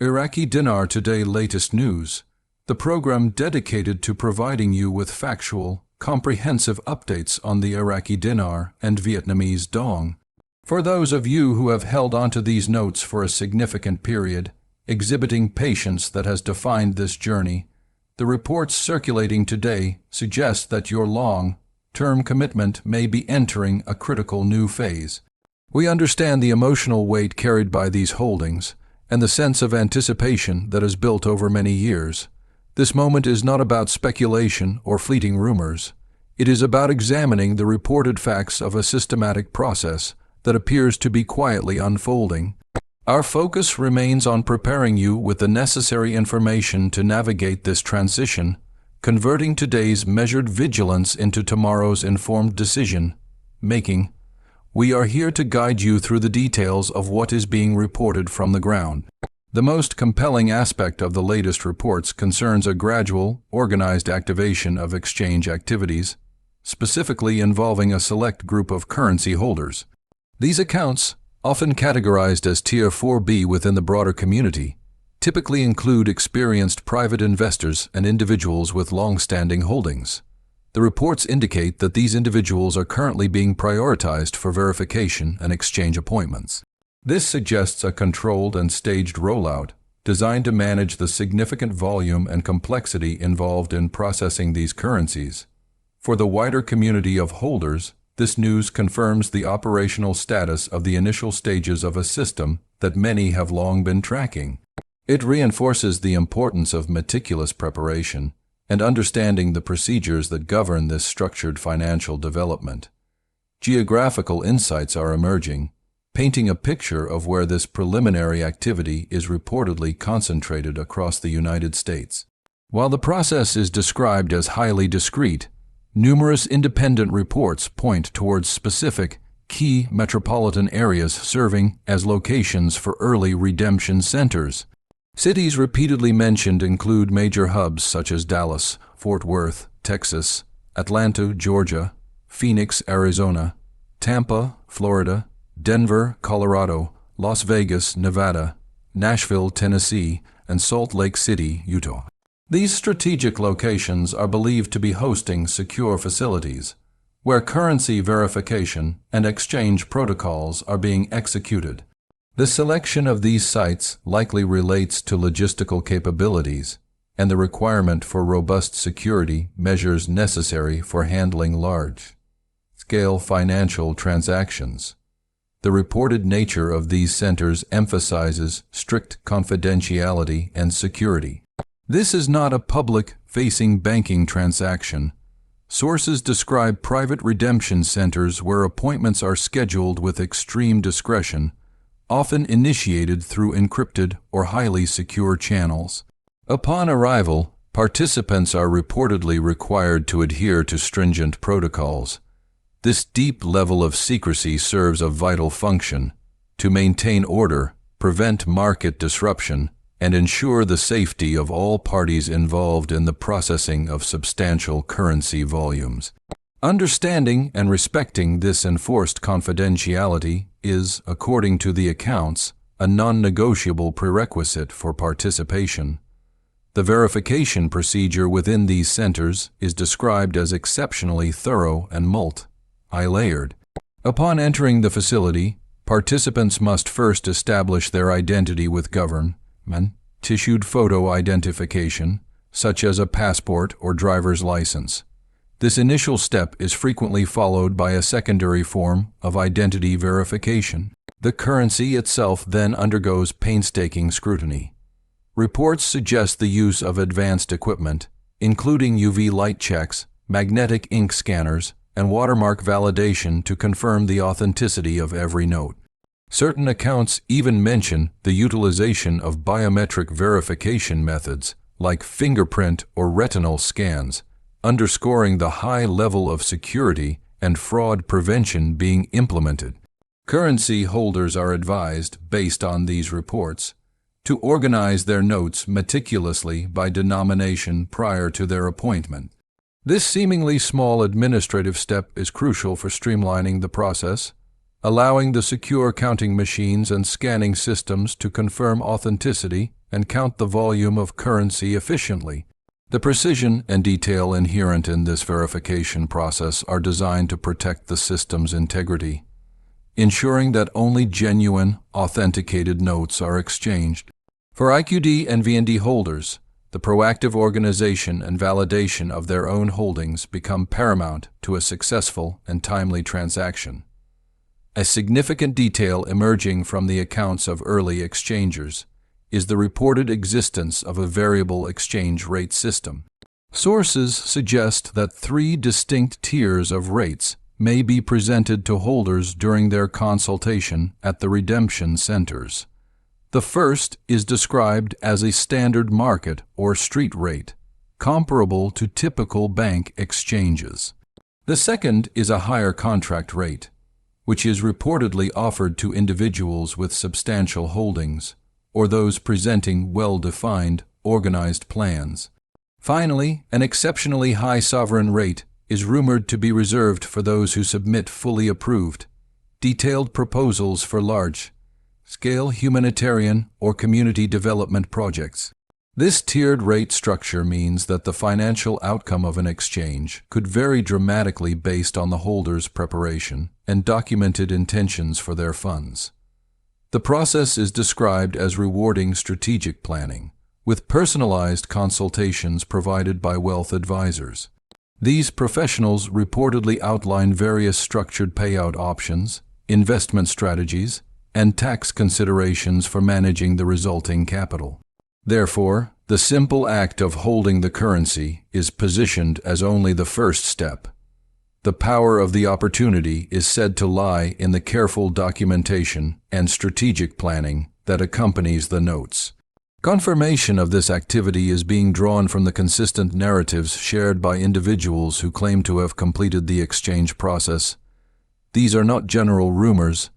Iraqi Dinar Today Latest News, the program dedicated to providing you with factual, comprehensive updates on the Iraqi dinar and Vietnamese dong. For those of you who have held onto these notes for a significant period, exhibiting patience that has defined this journey, the reports circulating today suggest that your long-term commitment may be entering a critical new phase. We understand the emotional weight carried by these holdings and the sense of anticipation that is built over many years. This moment is not about speculation or fleeting rumors. It is about examining the reported facts of a systematic process that appears to be quietly unfolding. Our focus remains on preparing you with the necessary information to navigate this transition, converting today's measured vigilance into tomorrow's informed decision-making. We are here to guide you through the details of what is being reported from the ground. The most compelling aspect of the latest reports concerns a gradual, organized activation of exchange activities, specifically involving a select group of currency holders. These accounts, often categorized as Tier 4B within the broader community, typically include experienced private investors and individuals with long-standing holdings. The reports indicate that these individuals are currently being prioritized for verification and exchange appointments. This suggests a controlled and staged rollout designed to manage the significant volume and complexity involved in processing these currencies. For the wider community of holders, this news confirms the operational status of the initial stages of a system that many have long been tracking. It reinforces the importance of meticulous preparation and understanding the procedures that govern this structured financial development. Geographical insights are emerging, painting a picture of where this preliminary activity is reportedly concentrated across the United States. While the process is described as highly discreet, numerous independent reports point towards specific, key metropolitan areas serving as locations for early redemption centers. Cities repeatedly mentioned include major hubs such as Dallas, Fort Worth, Texas, Atlanta, Georgia, Phoenix, Arizona, Tampa, Florida, Denver, Colorado, Las Vegas, Nevada, Nashville, Tennessee, and Salt Lake City, Utah. These strategic locations are believed to be hosting secure facilities, where currency verification and exchange protocols are being executed. The selection of these sites likely relates to logistical capabilities and the requirement for robust security measures necessary for handling large-scale financial transactions. The reported nature of these centers emphasizes strict confidentiality and security. This is not a public-facing banking transaction. Sources describe private redemption centers where appointments are scheduled with extreme discretion, often initiated through encrypted or highly secure channels. Upon arrival, participants are reportedly required to adhere to stringent protocols. This deep level of secrecy serves a vital function to maintain order, prevent market disruption, and ensure the safety of all parties involved in the processing of substantial currency volumes. Understanding and respecting this enforced confidentiality is, according to the accounts, a non-negotiable prerequisite for participation. The verification procedure within these centers is described as exceptionally thorough and multi-layered. Upon entering the facility, participants must first establish their identity with government-issued photo identification, such as a passport or driver's license. This initial step is frequently followed by a secondary form of identity verification. The currency itself then undergoes painstaking scrutiny. Reports suggest the use of advanced equipment, including UV light checks, magnetic ink scanners, and watermark validation to confirm the authenticity of every note. Certain accounts even mention the utilization of biometric verification methods like fingerprint or retinal scans, underscoring the high level of security and fraud prevention being implemented. Currency holders are advised, based on these reports, to organize their notes meticulously by denomination prior to their appointment. This seemingly small administrative step is crucial for streamlining the process, allowing the secure counting machines and scanning systems to confirm authenticity and count the volume of currency efficiently. The precision and detail inherent in this verification process are designed to protect the system's integrity, ensuring that only genuine, authenticated notes are exchanged. For IQD and VND holders, the proactive organization and validation of their own holdings become paramount to a successful and timely transaction. A significant detail emerging from the accounts of early exchangers is the reported existence of a variable exchange rate system. Sources suggest that 3 distinct tiers of rates may be presented to holders during their consultation at the redemption centers. The first is described as a standard market or street rate, comparable to typical bank exchanges. The second is a higher contract rate, which is reportedly offered to individuals with substantial holdings, or those presenting well-defined, organized plans. Finally, an exceptionally high sovereign rate is rumored to be reserved for those who submit fully approved, detailed proposals for large-scale humanitarian or community development projects. This tiered rate structure means that the financial outcome of an exchange could vary dramatically based on the holder's preparation and documented intentions for their funds. The process is described as rewarding strategic planning, with personalized consultations provided by wealth advisors. These professionals reportedly outline various structured payout options, investment strategies, and tax considerations for managing the resulting capital. Therefore, the simple act of holding the currency is positioned as only the first step. The power of the opportunity is said to lie in the careful documentation and strategic planning that accompanies the notes. Confirmation of this activity is being drawn from the consistent narratives shared by individuals who claim to have completed the exchange process. These are not general rumors.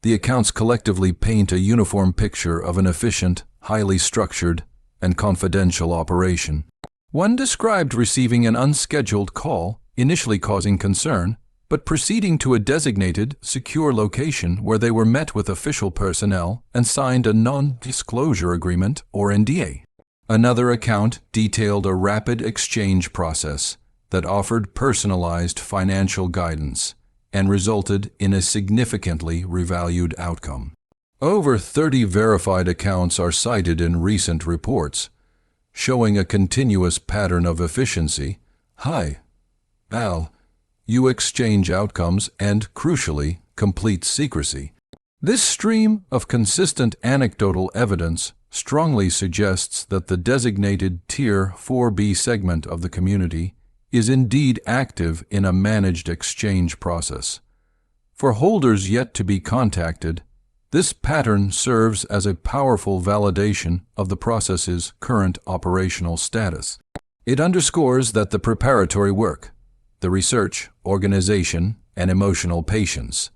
The accounts collectively paint a uniform picture of an efficient, highly structured, and confidential operation. One described receiving an unscheduled call, initially causing concern, but proceeding to a designated, secure location where they were met with official personnel and signed a non-disclosure agreement or NDA. Another account detailed a rapid exchange process that offered personalized financial guidance and resulted in a significantly revalued outcome. Over 30 verified accounts are cited in recent reports, showing a continuous pattern of efficiency, high value exchange outcomes, and, crucially, complete secrecy. This stream of consistent anecdotal evidence strongly suggests that the designated Tier 4B segment of the community is indeed active in a managed exchange process. For holders yet to be contacted, this pattern serves as a powerful validation of the process's current operational status. It underscores that the preparatory work, the research, organization, and emotional patience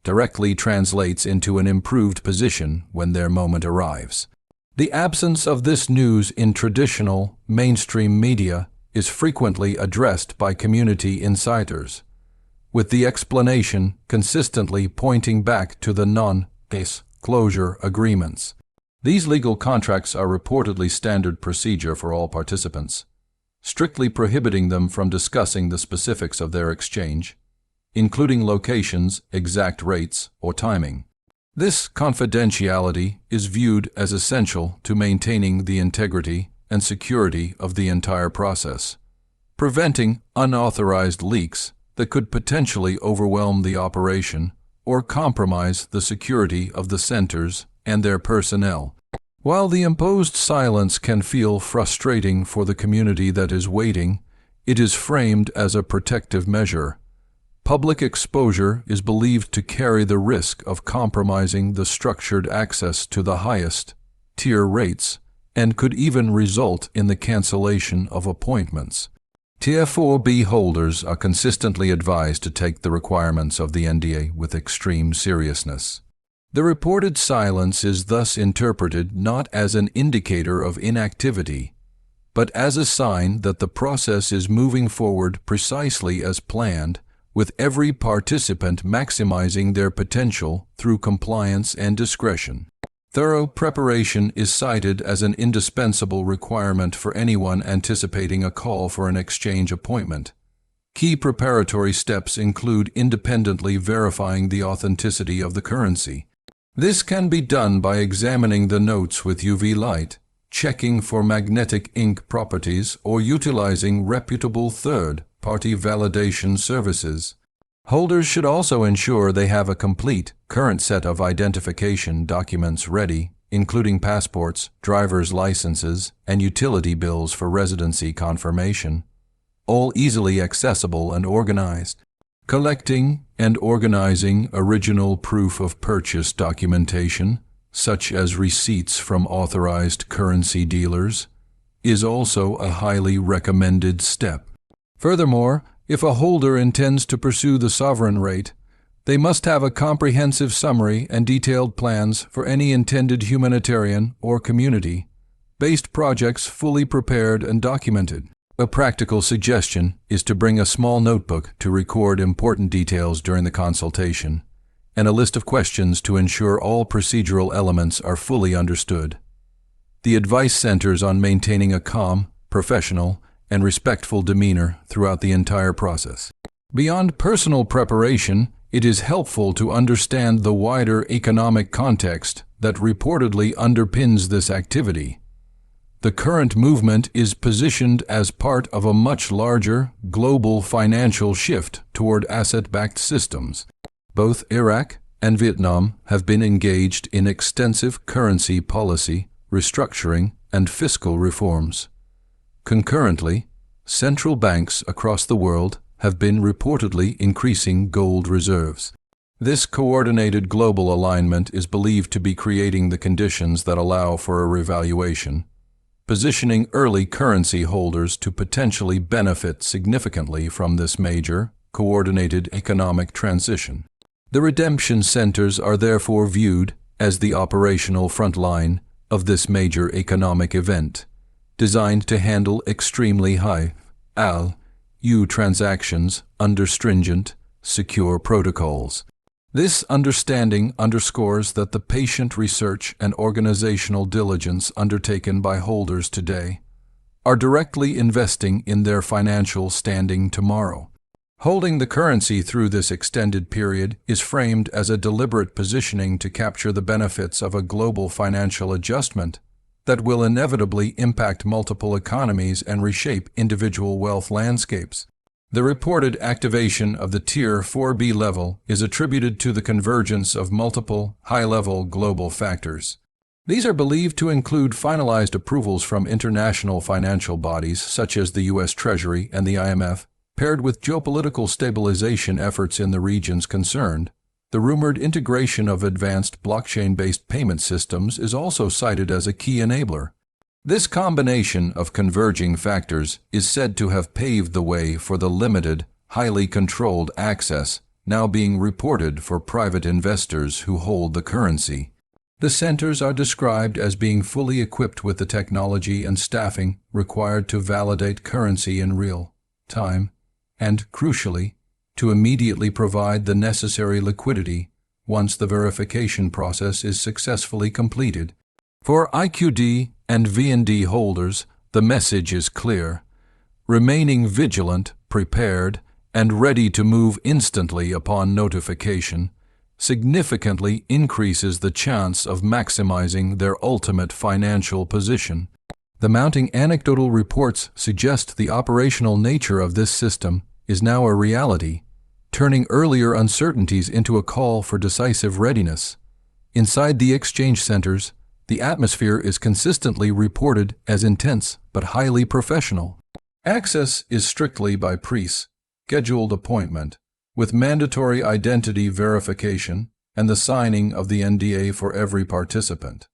directly translates into an improved position when their moment arrives. The absence of this news in traditional, mainstream media is frequently addressed by community insiders, with the explanation consistently pointing back to the non-disclosure agreements. These legal contracts are reportedly standard procedure for all participants, strictly prohibiting them from discussing the specifics of their exchange, including locations, exact rates, or timing. This confidentiality is viewed as essential to maintaining the integrity and security of the entire process, preventing unauthorized leaks that could potentially overwhelm the operation or compromise the security of the centers and their personnel. While the imposed silence can feel frustrating for the community that is waiting, it is framed as a protective measure. Public exposure is believed to carry the risk of compromising the structured access to the highest tier rates and could even result in the cancellation of appointments. Tier 4B holders are consistently advised to take the requirements of the NDA with extreme seriousness. The reported silence is thus interpreted not as an indicator of inactivity, but as a sign that the process is moving forward precisely as planned, with every participant maximizing their potential through compliance and discretion. Thorough preparation is cited as an indispensable requirement for anyone anticipating a call for an exchange appointment. Key preparatory steps include independently verifying the authenticity of the currency. This can be done by examining the notes with UV light, checking for magnetic ink properties, or utilizing reputable third-party validation services. Holders should also ensure they have a complete, current set of identification documents ready, including passports, driver's licenses, and utility bills for residency confirmation, all easily accessible and organized. Collecting and organizing original proof of purchase documentation, such as receipts from authorized currency dealers, is also a highly recommended step. Furthermore, if a holder intends to pursue the sovereign rate, they must have a comprehensive summary and detailed plans for any intended humanitarian or community-based projects fully prepared and documented. A practical suggestion is to bring a small notebook to record important details during the consultation, and a list of questions to ensure all procedural elements are fully understood. The advice centers on maintaining a calm, professional, and respectful demeanor throughout the entire process. Beyond personal preparation, it is helpful to understand the wider economic context that reportedly underpins this activity. The current movement is positioned as part of a much larger, global financial shift toward asset-backed systems. Both Iraq and Vietnam have been engaged in extensive currency policy, restructuring, and fiscal reforms. Concurrently, central banks across the world have been reportedly increasing gold reserves. This coordinated global alignment is believed to be creating the conditions that allow for a revaluation, positioning early currency holders to potentially benefit significantly from this major, coordinated economic transition. The redemption centers are therefore viewed as the operational front line of this major economic event, designed to handle extremely high value transactions under stringent, secure protocols. This understanding underscores that the patient research and organizational diligence undertaken by holders today are directly investing in their financial standing tomorrow. Holding the currency through this extended period is framed as a deliberate positioning to capture the benefits of a global financial adjustment that will inevitably impact multiple economies and reshape individual wealth landscapes. The reported activation of the Tier 4B level is attributed to the convergence of multiple, high-level global factors. These are believed to include finalized approvals from international financial bodies such as the U.S. Treasury and the IMF, paired with geopolitical stabilization efforts in the regions concerned. The rumored integration of advanced blockchain-based payment systems is also cited as a key enabler. This combination of converging factors is said to have paved the way for the limited, highly controlled access now being reported for private investors who hold the currency. The centers are described as being fully equipped with the technology and staffing required to validate currency in real time, and, crucially, to immediately provide the necessary liquidity once the verification process is successfully completed. For IQD and VND holders, the message is clear: remaining vigilant, prepared, and ready to move instantly upon notification significantly increases the chance of maximizing their ultimate financial position. The mounting anecdotal reports suggest the operational nature of this system is now a reality, turning earlier uncertainties into a call for decisive readiness. Inside the exchange centers, the atmosphere is consistently reported as intense but highly professional. Access is strictly by pre-scheduled appointment, with mandatory identity verification and the signing of the NDA for every participant.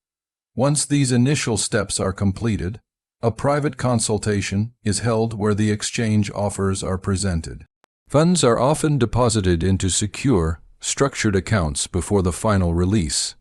Once these initial steps are completed, a private consultation is held where the exchange offers are presented. Funds are often deposited into secure, structured accounts before the final release.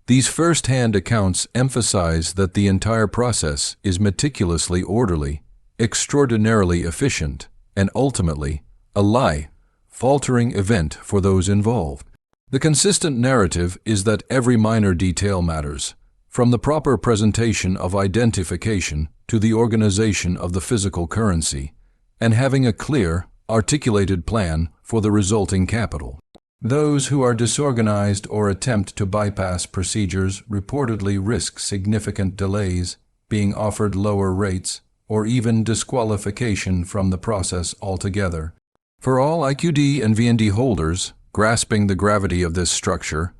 These first-hand accounts emphasize that the entire process is meticulously orderly, extraordinarily efficient, and ultimately a life-altering event for those involved. The consistent narrative is that every minor detail matters, from the proper presentation of identification to the organization of the physical currency, and having a clear, articulated plan for the resulting capital. Those who are disorganized or attempt to bypass procedures reportedly risk significant delays, being offered lower rates, or even disqualification from the process altogether. For all IQD and VND holders, grasping the gravity of this structure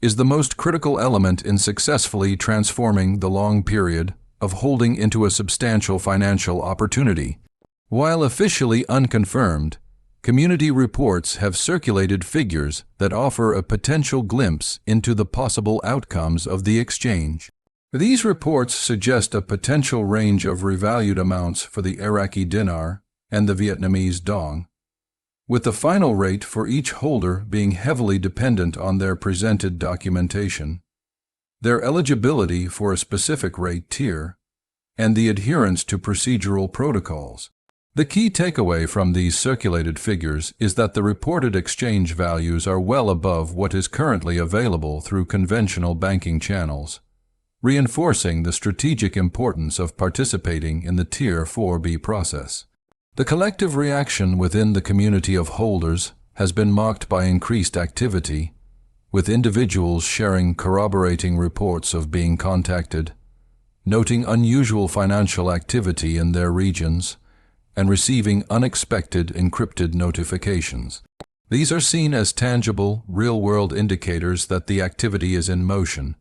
is the most critical element in successfully transforming the long period of holding into a substantial financial opportunity. While officially unconfirmed, community reports have circulated figures that offer a potential glimpse into the possible outcomes of the exchange. These reports suggest a potential range of revalued amounts for the Iraqi dinar and the Vietnamese dong, with the final rate for each holder being heavily dependent on their presented documentation, their eligibility for a specific rate tier, and the adherence to procedural protocols. The key takeaway from these circulated figures is that the reported exchange values are well above what is currently available through conventional banking channels, reinforcing the strategic importance of participating in the Tier 4B process. The collective reaction within the community of holders has been marked by increased activity, with individuals sharing corroborating reports of being contacted, noting unusual financial activity in their regions, and receiving unexpected encrypted notifications. These are seen as tangible, real-world indicators that the activity is in motion.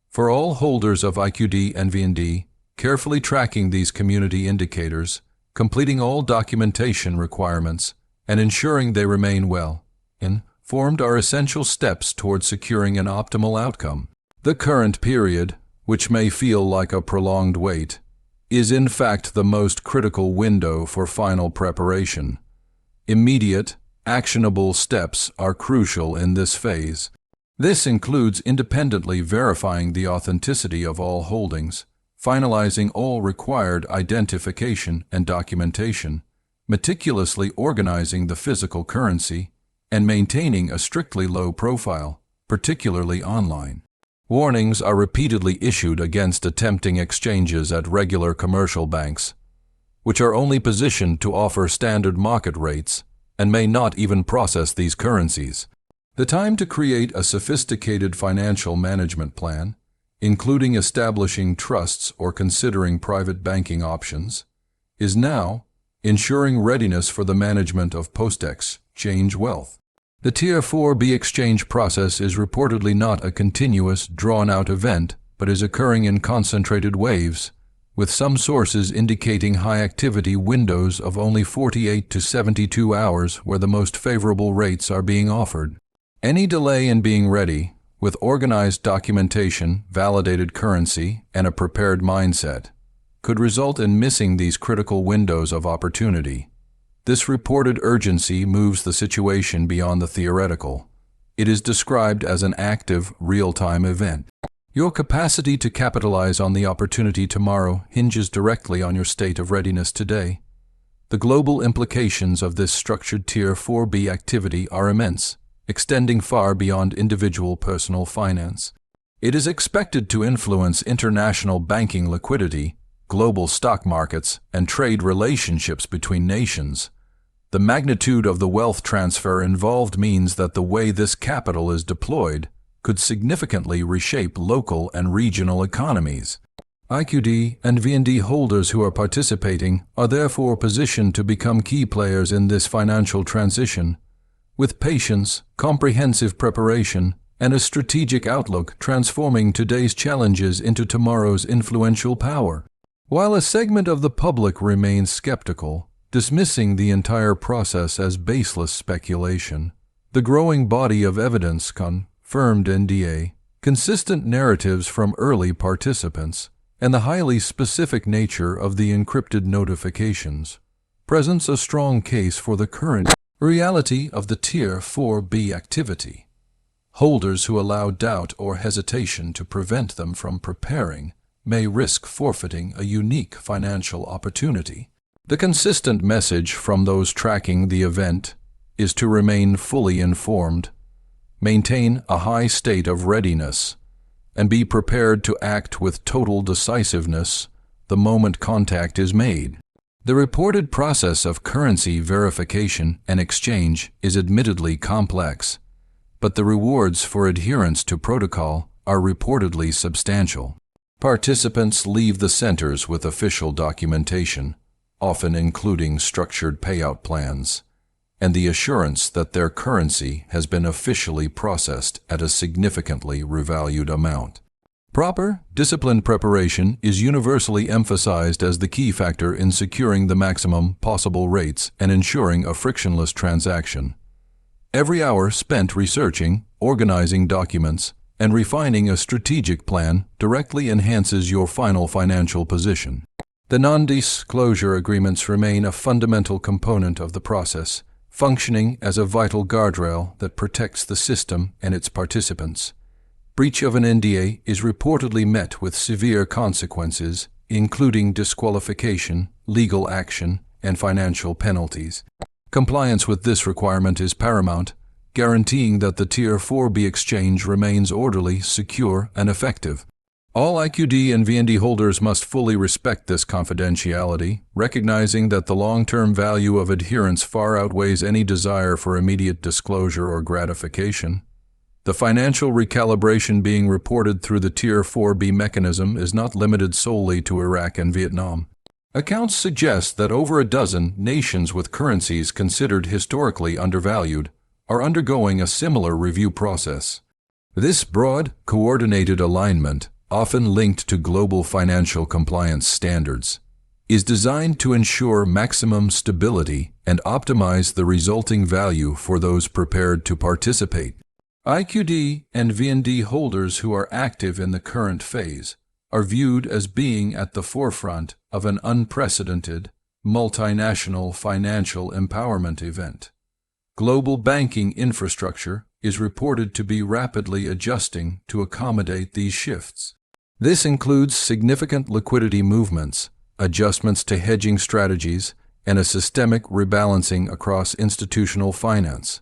For all holders of IQD and VND, carefully tracking these community indicators, completing all documentation requirements, and ensuring they remain well informed are essential steps towards securing an optimal outcome. The current period, which may feel like a prolonged wait, is in fact the most critical window for final preparation. Immediate, actionable steps are crucial in this phase. This includes independently verifying the authenticity of all holdings, finalizing all required identification and documentation, meticulously organizing the physical currency, and maintaining a strictly low profile, particularly online. Warnings are repeatedly issued against attempting exchanges at regular commercial banks, which are only positioned to offer standard market rates and may not even process these currencies. The time to create a sophisticated financial management plan, including establishing trusts or considering private banking options, is now, ensuring readiness for the management of post-exchange wealth. The Tier 4B exchange process is reportedly not a continuous, drawn-out event, but is occurring in concentrated waves, with some sources indicating high-activity windows of only 48 to 72 hours where the most favorable rates are being offered. Any delay in being ready, with organized documentation, validated currency, and a prepared mindset, could result in missing these critical windows of opportunity. This reported urgency moves the situation beyond the theoretical. It is described as an active, real-time event. Your capacity to capitalize on the opportunity tomorrow hinges directly on your state of readiness today. The global implications of this structured Tier 4B activity are immense, extending far beyond individual personal finance. It is expected to influence international banking liquidity, global stock markets, and trade relationships between nations. The magnitude of the wealth transfer involved means that the way this capital is deployed could significantly reshape local and regional economies. IQD and VND holders who are participating are therefore positioned to become key players in this financial transition, with patience, comprehensive preparation, and a strategic outlook transforming today's challenges into tomorrow's influential power. While a segment of the public remains skeptical, dismissing the entire process as baseless speculation, the growing body of evidence confirmed NDA, consistent narratives from early participants, and the highly specific nature of the encrypted notifications presents a strong case for the current reality of the Tier 4B activity. Holders who allow doubt or hesitation to prevent them from preparing may risk forfeiting a unique financial opportunity. The consistent message from those tracking the event is to remain fully informed, Maintain a high state of readiness and be prepared to act with total decisiveness the moment contact is made. The reported process of currency verification and exchange is admittedly complex, but the rewards for adherence to protocol are reportedly substantial. Participants leave the centers with official documentation, often including structured payout plans, and the assurance that their currency has been officially processed at a significantly revalued amount. Proper, disciplined preparation is universally emphasized as the key factor in securing the maximum possible rates and ensuring a frictionless transaction. Every hour spent researching, organizing documents, and refining a strategic plan directly enhances your final financial position. The non-disclosure agreements remain a fundamental component of the process, functioning as a vital guardrail that protects the system and its participants. Breach of an NDA is reportedly met with severe consequences, including disqualification, legal action, and financial penalties. Compliance with this requirement is paramount, guaranteeing that the Tier 4B exchange remains orderly, secure, and effective. All IQD and VND holders must fully respect this confidentiality, recognizing that the long-term value of adherence far outweighs any desire for immediate disclosure or gratification. The financial recalibration being reported through the Tier 4B mechanism is not limited solely to Iraq and Vietnam. Accounts suggest that over a dozen nations with currencies considered historically undervalued are undergoing a similar review process. This broad, coordinated alignment, often linked to global financial compliance standards, is designed to ensure maximum stability and optimize the resulting value for those prepared to participate. IQD and VND holders who are active in the current phase are viewed as being at the forefront of an unprecedented, multinational financial empowerment event. Global banking infrastructure is reported to be rapidly adjusting to accommodate these shifts. This includes significant liquidity movements, adjustments to hedging strategies, and a systemic rebalancing across institutional finance.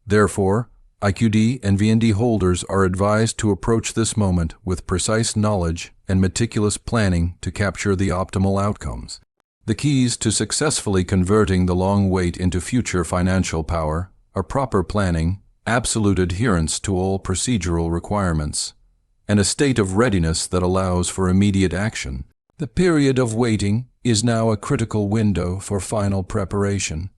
Therefore, IQD and VND holders are advised to approach this moment with precise knowledge and meticulous planning to capture the optimal outcomes. The keys to successfully converting the long wait into future financial power are proper planning, absolute adherence to all procedural requirements, and a state of readiness that allows for immediate action. The period of waiting is now a critical window for final preparation.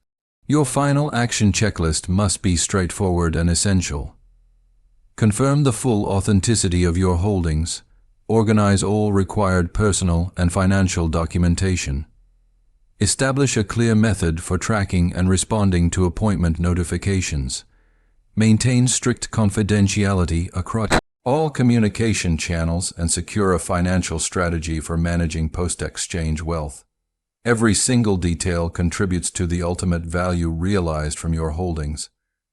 Your final action checklist must be straightforward and essential. Confirm the full authenticity of your holdings. Organize all required personal and financial documentation. Establish a clear method for tracking and responding to appointment notifications. Maintain strict confidentiality across all communication channels and secure a financial strategy for managing post-exchange wealth. Every single detail contributes to the ultimate value realized from your holdings.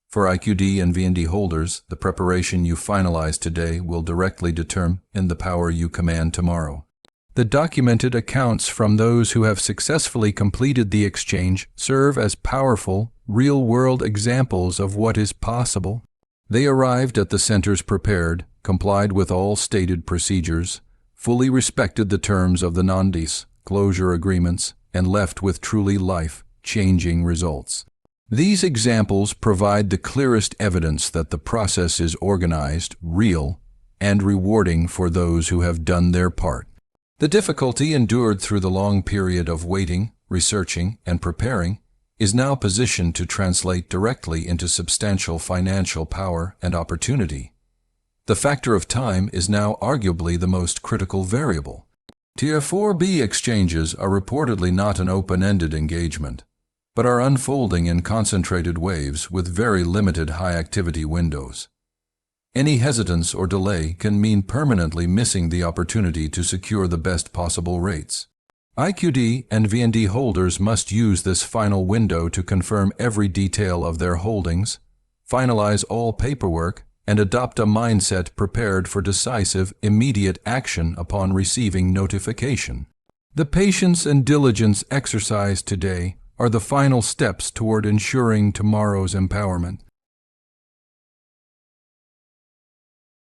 For IQD and VND holders, the preparation you finalize today will directly determine the power you command tomorrow. The documented accounts from those who have successfully completed the exchange serve as powerful, real-world examples of what is possible. They arrived at the centers prepared, complied with all stated procedures, fully respected the terms of the non-disclosure agreements, and left with truly life-changing results. These examples provide the clearest evidence that the process is organized, real, and rewarding for those who have done their part. The difficulty endured through the long period of waiting, researching, and preparing is now positioned to translate directly into substantial financial power and opportunity. The factor of time is now arguably the most critical variable. Tier 4B exchanges are reportedly not an open-ended engagement, but are unfolding in concentrated waves with very limited high-activity windows. Any hesitance or delay can mean permanently missing the opportunity to secure the best possible rates. IQD and VND holders must use this final window to confirm every detail of their holdings, finalize all paperwork, and adopt a mindset prepared for decisive, immediate action upon receiving notification. The patience and diligence exercised today are the final steps toward ensuring tomorrow's empowerment.